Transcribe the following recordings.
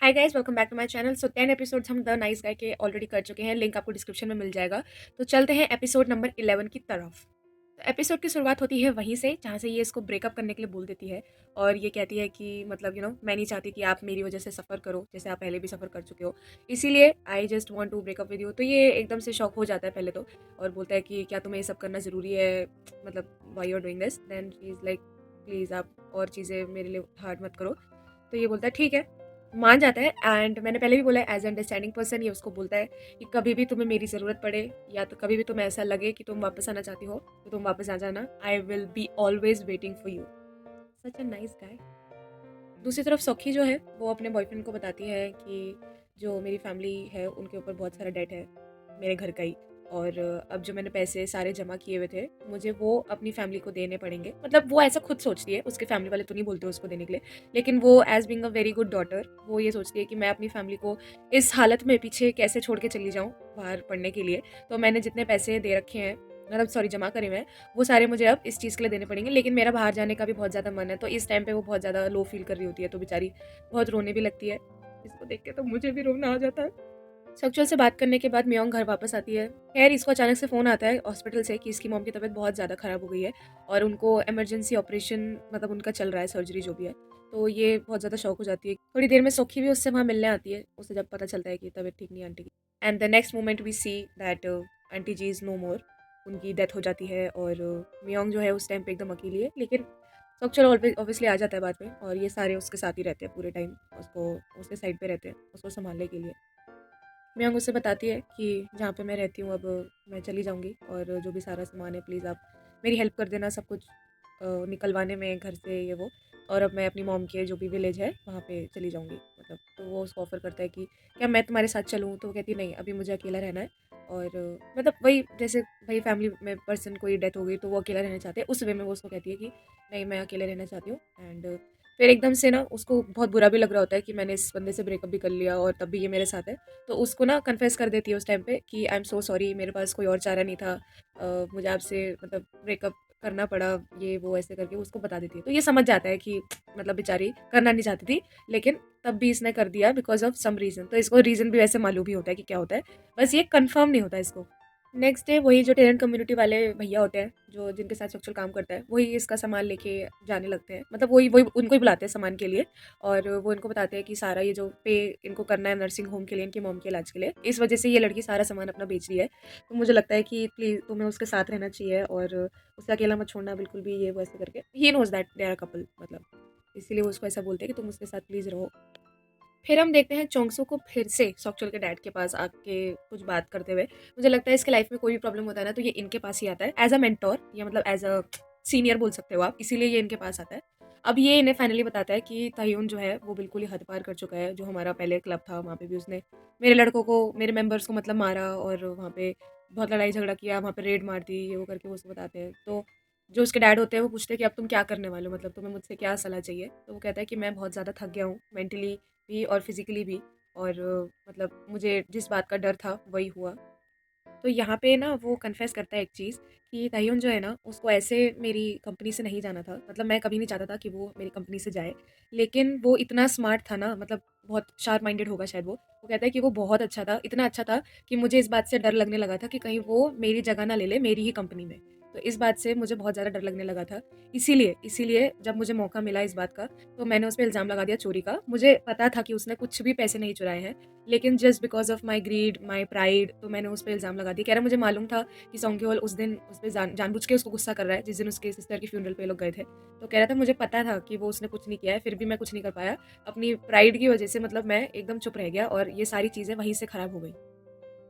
Hi guys, welcome back to my channel. So 10 episodes हम the nice guy के already कर चुके हैं। लिंक आपको डिस्क्रिप्शन में मिल जाएगा। तो चलते हैं एपिसोड नंबर 11 की तरफ। तो एपिसोड की शुरुआत होती है वहीं से जहाँ से ये इसको ब्रेकअप करने के लिए बोल देती है। और ये कहती है कि मतलब मैं नहीं चाहती कि आप मेरी वजह से सफ़र करो, जैसे आप पहले भी सफ़र कर चुके हो। इसीलिए I just want to break up with you. तो ये एकदम से शॉक हो जाता है पहले तो, और बोलता है कि क्या तुम्हें ये सब करना ज़रूरी है, मतलब why you are doing this. Then she is like please आप और चीज़ें मेरे लिए हार्ड मत करो। तो ये बोलता है ठीक है, मान जाता है। एंड मैंने पहले भी बोला है, एज अंडरस्टैंडिंग पर्सन ये उसको बोलता है कि कभी भी तुम्हें मेरी ज़रूरत पड़े या तो कभी भी तुम्हें ऐसा लगे कि तुम वापस आना चाहती हो तो तुम वापस आ जाना। I will be always waiting for you. Such a nice guy. दूसरी तरफ सौखी जो है वो अपने बॉयफ्रेंड को बताती है कि जो मेरी फैमिली है उनके ऊपर बहुत सारा डेट है, मेरे घर का ही। और अब जो मैंने पैसे सारे जमा किए हुए थे मुझे वो अपनी फैमिली को देने पड़ेंगे। मतलब वो ऐसा खुद सोचती है, उसके फैमिली वाले तो नहीं बोलते उसको देने के लिए, लेकिन वो as being a very good daughter वो ये सोचती है कि मैं अपनी फैमिली को इस हालत में पीछे कैसे छोड़ के चली जाऊँ बाहर पढ़ने के लिए। तो मैंने जितने पैसे दे रखे हैं, मतलब सॉरी जमा करे हुए हैं, वो सारे मुझे अब इस चीज़ के लिए देने पड़ेंगे। लेकिन मेरा बाहर जाने का भी बहुत ज़्यादा मन है। तो इस टाइम पे वो बहुत ज़्यादा लो फील कर रही होती है, तो बेचारी बहुत रोने भी लगती है। इसको देख के तो मुझे भी रोना आ जाता है। सक्चुअल से बात करने के बाद मियोंग घर वापस आती है। खैर इसको अचानक से फ़ोन आता है हॉस्पिटल से कि इसकी मॉम की तबीयत बहुत ज़्यादा ख़राब हो गई है और उनको इमरजेंसी ऑपरेशन, मतलब उनका चल रहा है, सर्जरी जो भी है। तो ये बहुत ज़्यादा शॉक हो जाती है। थोड़ी देर में सोखी भी उससे वहाँ मिलने आती है, उसे जब पता चलता है कि तबीयत ठीक नहीं है आंटी की। And the next moment we see that aunty ji is no more. उनकी डेथ हो जाती है और मियोंग जो है उस टाइम पे एकदम अकेली है। लेकिन सक्चुअल ऑब्वियसली आ जाता है बाद में और ये सारे उसके साथ ही रहते हैं पूरे टाइम, उसको उसके साइड पे रहते हैं उसको संभालने के लिए। मयंक उससे बताती है कि जहाँ पे मैं रहती हूँ अब मैं चली जाऊँगी और जो भी सारा सामान है प्लीज़ आप मेरी हेल्प कर देना सब कुछ निकलवाने में घर से ये वो। और अब मैं अपनी मॉम के जो भी विलेज है वहाँ पे चली जाऊँगी, मतलब। तो वो उसको ऑफ़र करता है कि क्या मैं तुम्हारे साथ चलूँ? तो वो कहती है नहीं, अभी मुझे अकेला रहना है। और मतलब वही जैसे भाई फैमिली में पर्सन कोई डेथ हो गई तो वो अकेला रहना चाहते हैं, उस वे में वो उसको कहती है कि नहीं मैं अकेले रहना चाहती हूँ। एंड फिर एकदम से ना उसको बहुत बुरा भी लग रहा होता है कि मैंने इस बंदे से ब्रेकअप भी कर लिया और तब भी ये मेरे साथ है। तो उसको ना कन्फेस कर देती है उस टाइम पे कि आई एम सो सॉरी, मेरे पास कोई और चारा नहीं था, मुझे आपसे मतलब ब्रेकअप करना पड़ा, ये वो ऐसे करके उसको बता देती है। तो ये समझ जाता है कि मतलब बेचारी करना नहीं चाहती थी, लेकिन तब भी इसने कर दिया बिकॉज ऑफ सम रीज़न। तो इसको रीज़न भी वैसे मालूम ही होता है कि क्या होता है, बस ये कंफर्म नहीं होता इसको। नेक्स्ट डे वही जो टेनेंट कम्युनिटी वाले भैया होते हैं जो जिनके साथ सेक्सुअल काम करता है, वही इसका सामान लेके जाने लगते हैं। मतलब वही वही उनको ही बुलाते हैं सामान के लिए। और वो इनको बताते हैं कि सारा ये जो पे इनको करना है नर्सिंग होम के लिए, इनकी मॉम के इलाज के लिए, इस वजह से ये लड़की सारा सामान अपना बेच रही है। तो मुझे लगता है कि प्लीज़ तुम्हें उसके साथ रहना चाहिए और उसे अकेला मत छोड़ना बिल्कुल भी, ये वो ऐसे करके। He knows that they are couple, मतलब इसीलिए वो उसको ऐसा बोलते हैं कि तुम उसके साथ प्लीज़ रहो। फिर हम देखते हैं चोंगसू को फिर से सॉक्चुअल के डैड के पास आके कुछ बात करते हुए। मुझे लगता है इसके लाइफ में कोई भी प्रॉब्लम होता है ना तो ये इनके पास ही आता है एज अ मेंटोर, या मतलब एज अ सीनियर बोल सकते हो आप, इसीलिए ये इनके पास आता है। अब ये इन्हें फाइनली बताता है कि ताह्यून जो है वो बिल्कुल ही हद पार कर चुका है। जो हमारा पहले क्लब था वहाँ पे भी उसने मेरे लड़कों को, मेरे मेंबर्स को मतलब मारा और वहाँ पे बहुत लड़ाई झगड़ा किया, वहाँ पे रेड मार दी, ये वो करके वो उसको बताते हैं। तो जो उसके डैड होते हैं वो पूछते हैं कि अब तुम क्या करने वाले हो, मतलब तुम्हें मुझसे क्या सलाह चाहिए। तो वो कहता है कि मैं बहुत ज़्यादा थक गया हूँ मेंटली भी और फिज़िकली भी। और मतलब मुझे जिस बात का डर था वही हुआ। तो यहाँ पे ना वो कन्फेस करता है एक चीज़ कि ताह्यून जो है ना उसको ऐसे मेरी कंपनी से नहीं जाना था। मतलब मैं कभी नहीं चाहता था कि वो मेरी कंपनी से जाए, लेकिन वो इतना स्मार्ट था ना, मतलब बहुत शार्प माइंडेड होगा शायद वो कहता है कि वो बहुत अच्छा था, इतना अच्छा था कि मुझे इस बात से डर लगने लगा था कि कहीं वो मेरी जगह ना ले ले मेरी ही कंपनी में। तो इस बात से मुझे बहुत ज़्यादा डर लगने लगा था। इसीलिए इसीलिए जब मुझे मौका मिला इस बात का तो मैंने उस पे इल्ज़ाम लगा दिया चोरी का। मुझे पता था कि उसने कुछ भी पैसे नहीं चुराए हैं, लेकिन just because of my greed, my pride, तो मैंने उस पे इल्ज़ाम लगा दिया। कह रहा मुझे मालूम था कि सोंग्योल उस दिन उस पे जानबूझ के उसको गुस्सा कर रहा है, जिस दिन उसके सिस्टर के फ्यूनरल पे ये लोग गए थे। तो कह रहा था मुझे पता था कि वो उसने कुछ नहीं किया है, फिर भी मैं कुछ नहीं कर पाया। अपनी प्राइड की वज़ह से मतलब मैं एकदम चुप रह गया और ये सारी चीज़ें वहीं से खराब हो गई।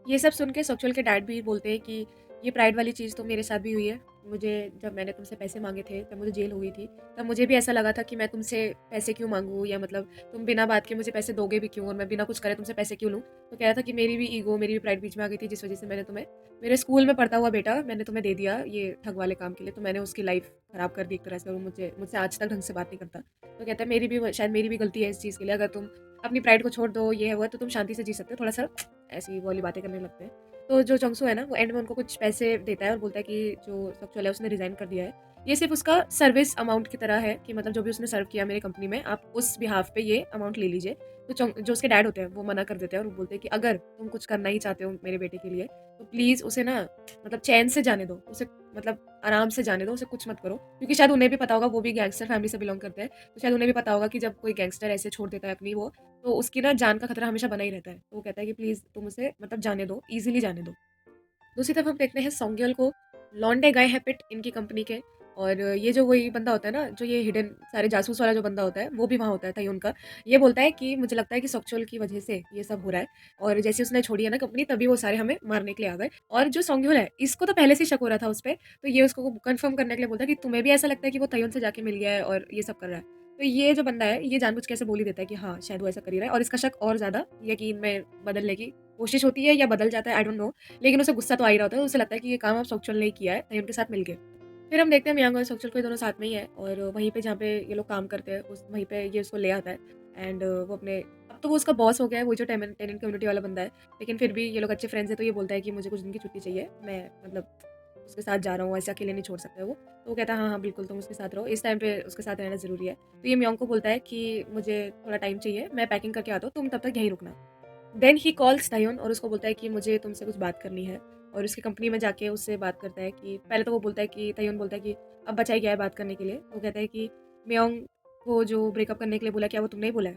ये सब सुन के सक्चुअल के डैड भी बोलते हैं कि ये प्राइड वाली चीज़ तो मेरे साथ भी हुई है। मुझे जब मैंने तुमसे पैसे माँगे थे, जब मुझे जेल हो गई थी, तब मुझे भी ऐसा लगा था कि मैं तुमसे पैसे क्यों माँगूँ, या मतलब तुम बिना बात के मुझे पैसे दोगे भी क्यों और मैं बिना कुछ करे तुमसे पैसे क्यों लूँ। तो कह रहा था कि मेरी भी ईगो, मेरी भी प्राइड बीच में आ गई थी, जिस वज़ह से मैंने तुम्हें, मेरे स्कूल में पढ़ता हुआ बेटा मैंने तुम्हें दे दिया ये ठग वाले काम के लिए। तो मैंने उसकी लाइफ़ ख़राब कर दी एक तरह से, और वो मुझसे आज तक ढंग से बात नहीं करता। तो कहता है मेरी भी शायद मेरी भी गलती है इस चीज़ के लिए। अगर तुम अपनी प्राइड को छोड़ दो, ये है वो है, तो तुम शांति से जी सकते हो। थोड़ा-सा ऐसी वो वाली बातें करने लगते हैं। तो जो चोंगसू है ना वो एंड में उनको कुछ पैसे देता है और बोलता है कि जो सक्चुअल है उसने रिज़ाइन कर दिया है, ये सिर्फ़ उसका सर्विस अमाउंट की तरह है कि मतलब जो भी उसने सर्व किया मेरी कंपनी में, आप उस बिहाफ़ पे ये अमाउंट ले लीजिए। तो जो उसके डैड होते हैं, वो मना कर देते हैं और वो बोलते हैं कि अगर तुम कुछ करना ही चाहते हो मेरे बेटे के लिए, तो प्लीज़ उसे ना मतलब चैन से जाने दो। उसे मतलब आराम से जाने दो, उसे कुछ मत करो। क्योंकि शायद उन्हें भी पता होगा, वो भी गैंगस्टर फैमिली से बिलॉन्ग करते हैं। तो शायद उन्हें भी पता होगा कि जब कोई गैंगस्टर ऐसे छोड़ देता है अपनी वो, तो उसकी ना जान का खतरा हमेशा बना ही रहता है। तो वो कहता है कि प्लीज़ तुम उसे मतलब जाने दो, ईज़िली जाने दो। दूसरी तरफ हम देखते हैं सोंग्योल को, लॉन्डे गए हैं पिट इनकी कंपनी के, और ये जो वही बंदा होता है ना, जो ये हिडन सारे जासूस वाला जो बंदा होता है, वो भी वहाँ होता है ताई उनका। ये बोलता है कि मुझे लगता है कि सोक्चुअल की वजह से ये सब हो रहा है, और जैसे उसने छोड़ी है ना कंपनी, तभी वो सारे हमें मारने के लिए आ गए। और जो सोंग्योल है, इसको तो पहले से ही शक हो रहा था उस पे, तो ये उसको कन्फर्म करने के लिए बोलता है कि तुम्हें भी ऐसा लगता है कि वो ताइयोन से जाके मिल गया है और ये सब कर रहा है। तो ये जो बंदा है, ये जानबूझ के ऐसे बोल ही देता है कि हाँ, शायद वो ऐसा कर ही रहा है, और इसका शक और ज़्यादा यकीन में बदलने की कोशिश होती है या बदल जाता है, आई डोंट नो। लेकिन उसे गुस्सा तो आ ही रहा होता है, उसे लगता है कि ये काम अब सोक्चुअल ने ही किया है, ताई उनके साथ मिल के। फिर हम देखते हैं मियांग और सोक्चुअल को, ये दोनों साथ में ही है, और वहीं पे जहाँ पे ये लोग काम करते हैं, उस वहीं पे ये उसको ले आता है। एंड वो अपने, अब तो वो उसका बॉस हो गया है, वो जो टेनेंट कम्युनिटी वाला बंदा है। लेकिन फिर भी ये लोग अच्छे फ्रेंड्स हैं, तो ये बोलता है कि मुझे कुछ दिन की छुट्टी चाहिए, मैं मतलब उसके साथ जा रहा हूँ, ऐसे अकेले नहीं छोड़ सकते वो। तो वो कहता है हाँ हाँ बिल्कुल, तुम उसके साथ रहो, इस टाइम पे उसके साथ रहना ज़रूरी है। तो ये मियांग को बोलता है कि मुझे थोड़ा टाइम चाहिए, मैं पैकिंग करके आता हूँ, तुम तब तक यहीं रुकना। देन ही कॉल्स ताह्योन और उसको बोलता है कि मुझे तुमसे कुछ बात करनी है, और उसकी कंपनी में जाके उससे बात करता है कि पहले तो वो बोलता है कि ताह्योन बोलता है कि अब बचा ही क्या है बात करने के लिए। वो कहता है कि म्योंग को जो ब्रेकअप करने के लिए बोला, क्या वो तुमने ही बोला है?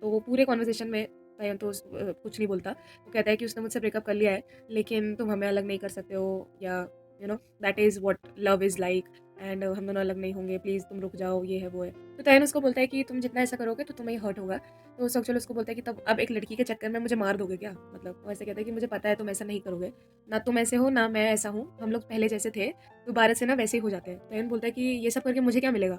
तो वो पूरे कन्वर्सेशन में ताह्योन तो कुछ नहीं बोलता। वो कहता है कि उसने मुझसे ब्रेकअप कर लिया है, लेकिन तुम हमें अलग नहीं कर सकते हो, या that is what love is like, and हम दोनों अलग नहीं होंगे, प्लीज़ तुम रुक जाओ, ये है वो है। तो ताह्योन उसको बोलता है कि तुम जितना ऐसा करोगे तो तुम्हें ही हर्ट होगा। तो सोक्चुअल उसको बोलता है कि तब अब एक लड़की के चक्कर में मुझे मार दोगे क्या? मतलब वो ऐसे कहता है कि मुझे पता है तुम ऐसा नहीं करोगे। ना तुम ऐसे हो, ना मैं ऐसा हूँ। हम लोग पहले जैसे थे, दोबारा से ना वैसे ही हो जाते हैं। ताह्योन बोलता है कि ये सब करके मुझे क्या मिलेगा?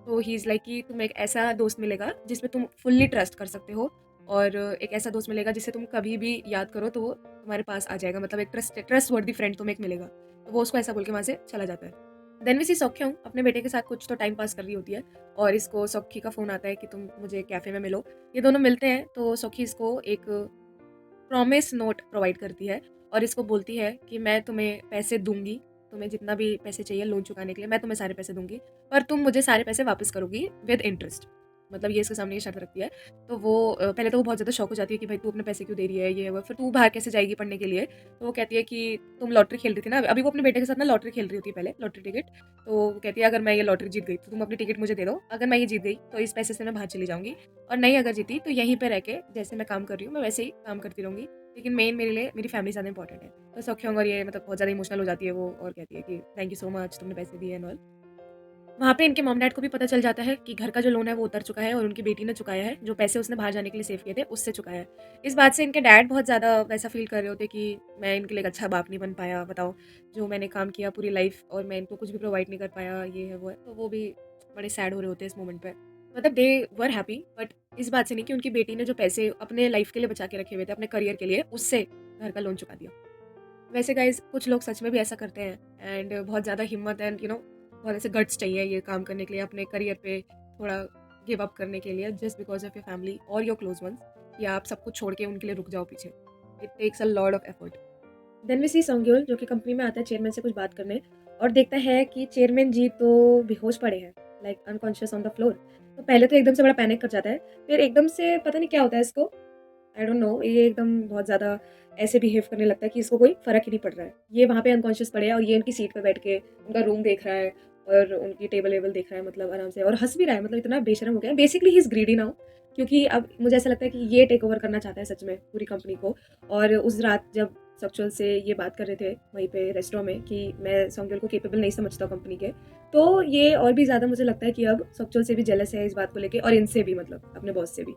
तो ही इज़ लाइक कि तुम्हें एक ऐसा दोस्त मिलेगा जिसमें तुम फुल्ली ट्रस्ट कर सकते हो, और एक ऐसा दोस्त मिलेगा जिसे तुम कभी भी याद करो तो वो तुम्हारे पास आ जाएगा, मतलब एक ट्रस्टवर्दी फ्रेंड तुम्हें एक मिलेगा। तो वो उसको ऐसा बोल के वहाँ से चला जाता है। देन वी सी सोक्योंग अपने बेटे के साथ कुछ तो टाइम पास कर रही होती है, और इसको सोक्की का फ़ोन आता है कि तुम मुझे कैफ़े में मिलो। ये दोनों मिलते हैं, तो सोक्की इसको एक प्रॉमिस नोट प्रोवाइड करती है, और इसको बोलती है कि मैं तुम्हें पैसे दूँगी, तुम्हें जितना भी पैसे चाहिए लोन चुकाने के लिए, मैं तुम्हें सारे पैसे दूँगी, पर तुम मुझे सारे पैसे वापस करोगी विद इंटरेस्ट। मतलब ये इसके सामने ये शर्त रखती है। तो वो पहले तो वो बहुत ज़्यादा शॉक हो जाती है कि भाई तू अपने पैसे क्यों दे रही है, ये वो, फिर तू बाहर कैसे जाएगी पढ़ने के लिए? तो वो कहती है कि तुम लॉटरी खेल रही थी ना, अभी वो अपने बेटे के साथ ना लॉटरी खेल रही होती है पहले, लॉटरी टिकट। तो वो कहती है अगर मैं ये लॉटरी जीत गई, तो तुम अपनी टिकट मुझे दे दो, अगर मैं ये जीत गई, तो इस पैसे से मैं बाहर चली जाऊँगी, और नहीं अगर जीती, तो यहीं पे रह के जैसे मैं काम कर रही हूँ, मैं वैसे ही काम करती रहूँगी। लेकिन मेन मेरे लिए मेरी फैमिली ज़्यादा इंपॉर्टेंट है। तो सोक्योंग और ये मतलब बहुत ज़्यादा इमोशनल हो जाती है वो, और कहती है कि थैंक यू सो मच, तुमने पैसे दिए एंड ऑल। वहाँ पे इनके मॉम-डैड को भी पता चल जाता है कि घर का जो लोन है वो उतर चुका है, और उनकी बेटी ने चुकाया है, जो पैसे उसने बाहर जाने के लिए सेव किए थे, उससे चुकाया है। इस बात से इनके डैड बहुत ज़्यादा वैसा फ़ील कर रहे होते कि मैं इनके लिए एक अच्छा बाप नहीं बन पाया, बताओ, जो मैंने काम किया पूरी लाइफ़ और मैं इनको कुछ भी प्रोवाइड नहीं कर पाया, ये है, वो है। तो वो भी बड़े सैड हो रहे होते हैं इस मोमेंट पे। मतलब दे वर हैप्पी, बट इस बात से नहीं कि उनकी बेटी ने जो पैसे अपने लाइफ़ के लिए बचा के रखे हुए थे, अपने करियर के लिए, उससे घर का लोन चुका दिया। वैसे गाइज़ कुछ लोग सच में भी ऐसा करते हैं, एंड बहुत ज़्यादा हिम्मत एंड बहुत ऐसे गट्स चाहिए ये काम करने के लिए, अपने करियर पे थोड़ा गिव अप करने के लिए, just because of your family और योर क्लोज़ वन्स, या आप सब कुछ छोड़ के उनके लिए रुक जाओ पीछे। It takes a lot of effort. Then we see संग्योल जो कि कंपनी में आता है चेयरमैन से कुछ बात करने, और देखता है कि चेयरमैन जी तो बेहोश पड़े हैं, like unconscious on the floor. तो पहले तो एकदम से बड़ा पैनिक कर जाता है, फिर एकदम से पता नहीं क्या होता है इसको, आई डोंट नो, ये एकदम बहुत ज़्यादा ऐसे बिहेव करने लगता है कि इसको कोई फ़र्क ही नहीं पड़ रहा है। ये वहाँ पे अनकॉन्शियस पड़े हैं, और ये उनकी सीट पे बैठ के उनका रूम देख रहा है, और उनकी टेबल-वेबल देख रहा है, मतलब आराम से, और हँस भी रहा है, मतलब इतना बेशर्म हो गया है। Basically he is greedy now, क्योंकि अब मुझे ऐसा लगता है कि ये टेक ओवर करना चाहता है सच में पूरी कंपनी को। और उस रात जब सक्चुअल से ये बात कर रहे थे वहीं पे रेस्टोरेंट में कि मैं संग्योल को कैपेबल नहीं समझता कंपनी के, तो ये और भी ज़्यादा मुझे लगता है कि अब सक्चुअल से भी जेलस है इस बात को लेके, और इनसे भी, मतलब अपने बॉस से भी।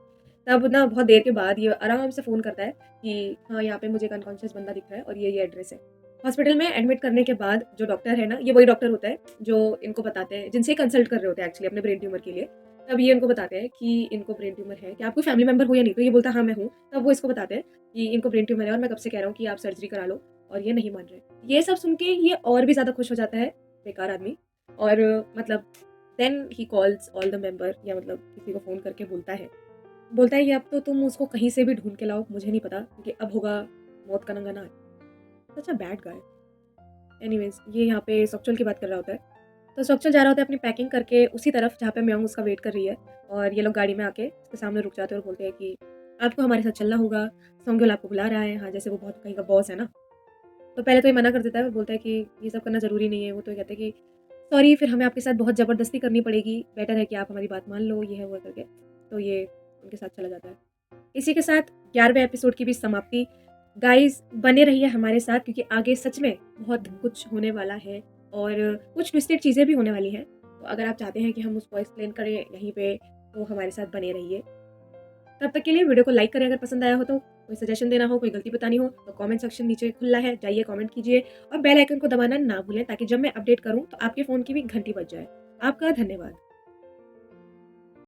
तब ना बहुत देर के बाद ये आराम से फ़ोन करता है कि हाँ, यहाँ पे मुझे एक अनकॉन्शियस बंदा दिख रहा है, और ये एड्रेस है। हॉस्पिटल में एडमिट करने के बाद जो डॉक्टर है ना, ये वही डॉक्टर होता है जो इनको बताते हैं, जिनसे कंसल्ट कर रहे होते हैं एक्चुअली अपने ब्रेन ट्यूमर के लिए। तब ये इनको बताते हैं कि इनको ब्रेन ट्यूमर है, कि आप कोई फैमिली मेंबर हो या नहीं? तो ये बोलता है हाँ, मैं हूँ। तब वो इसको बताते हैं कि इनको ब्रेन ट्यूमर है, और मैं कब से कह रहा हूँ कि आप सर्जरी करा लो, और ये नहीं मान रहे। ये सब सुन के ये और भी ज़्यादा खुश हो जाता है, बेकार आदमी। और मतलब then he calls all the member, या मतलब किसी को फ़ोन करके बोलता है कि अब तो तुम उसको कहीं से भी ढूँढ के लाओ, मुझे नहीं पता, क्योंकि अब होगा मौत का रंगाना। सच अ बैड गाय। एनीवेज़ ये यहाँ पे सक्चुअल की बात कर रहा होता है। तो स्वच्छल जा रहा होता है अपनी पैकिंग करके उसी तरफ जहाँ पे म्योंग उसका वेट कर रही है, और ये लोग गाड़ी में आके उसके सामने रुक जाते हैं और बोलते हैं कि आपको हमारे साथ चलना होगा, सोंग्योल आपको बुला रहा है। हाँ, जैसे वो बहुत कहीं का बॉस है ना। तो पहले तो ये मना कर देता है, वो बोलता है कि ये सब करना ज़रूरी नहीं है। वो तो ये कहते हैं कि सॉरी, फिर हमें आपके साथ बहुत ज़बरदस्ती करनी पड़ेगी, बेटर है कि आप हमारी बात मान लो, ये है वो है करके। तो ये उनके साथ चला जाता है। इसी के साथ 11वें एपिसोड की भी समाप्ति। गाइस, बने रहिए हमारे साथ क्योंकि आगे सच में बहुत कुछ होने वाला है और कुछ ट्विस्टेड चीज़ें भी होने वाली हैं। तो अगर आप चाहते हैं कि हम उसको एक्सप्लेन करें यहीं पे, तो हमारे साथ बने रहिए। तब तक के लिए वीडियो को लाइक करें अगर पसंद आया हो तो। कोई सजेशन देना हो, कोई गलती बतानी हो तो कमेंट सेक्शन नीचे खुला है, जाइए कमेंट कीजिए और बेल आइकन को दबाना ना भूलें ताकि जब मैं अपडेट करूँ तो आपके फ़ोन की भी घंटी बज जाए। आपका धन्यवाद।